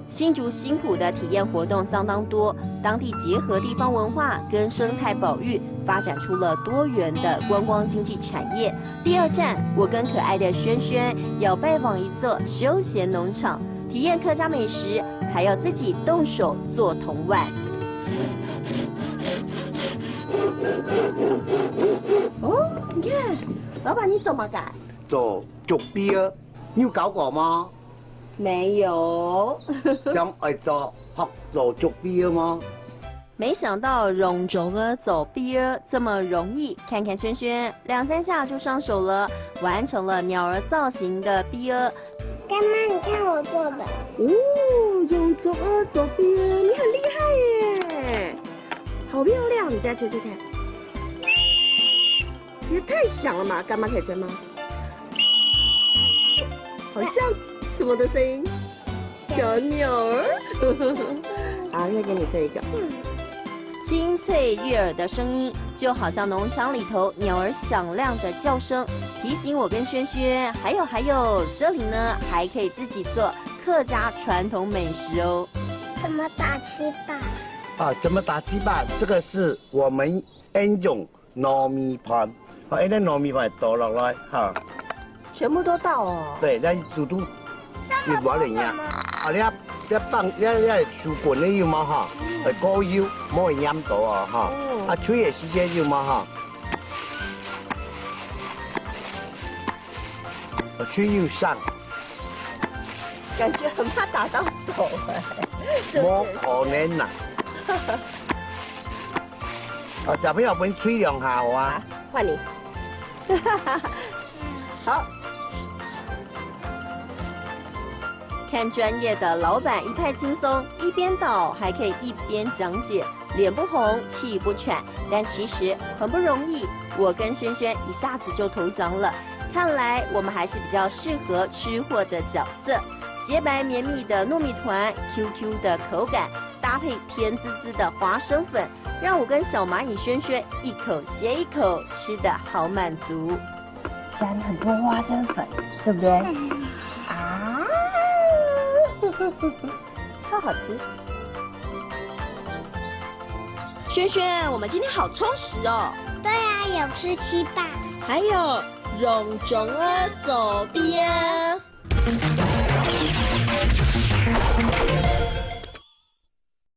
新竹新埔的体验活动相当多，当地结合地方文化跟生态保育，发展出了多元的观光经济产业。第二站，我跟可爱的轩轩要拜访一座休闲农场，体验客家美食，还要自己动手做铜碗。哦，你看，老板你怎么改？做竹鳖，你有搞过吗？没有。想爱做竹鳖吗？没想到用竹儿走鳖儿这么容易，看看轩轩2、3下就上手了，完成了鸟儿造型的鳖儿。干妈，你看我做的。哦，用竹儿走鳖儿，你很厉害耶！好漂亮，你再吹吹看。也太响了嘛，干妈可以吹吗？好像什么的声音？小鸟儿。好，再给你吹一个。清脆悦耳的声音，就好像农场里头鸟儿响亮的叫声，提醒我跟轩轩，还有，这里呢还可以自己做客家传统美食哦。怎么打鸡巴？啊，怎么打鸡巴？这个是我们用糯米盘，把那糯米盘倒落来哈。全部都倒哦。对，那煮越滑嚟呀。啊，你放收棍你要嘛哈？高腰，唔可以淹到啊哈。啊，吹嘅时间要嘛哈？吹要上。感觉很怕打到手哎。冇可能呐。啊，小朋友们吹2下好啊。换你。好。看专业的老板一派轻松，一边倒还可以一边讲解，脸不红气不喘，但其实很不容易。我跟轩轩一下子就投降了，看来我们还是比较适合吃货的角色。洁白绵密的糯米团 ，QQ 的口感，搭配甜滋滋的花生粉，让我跟小蚂蚁轩轩一口接一口吃得好满足。沾很多花生粉，对不对？啊！超好吃！轩轩，我们今天好充实哦。对啊，有吃鸡巴，还有用中儿走边。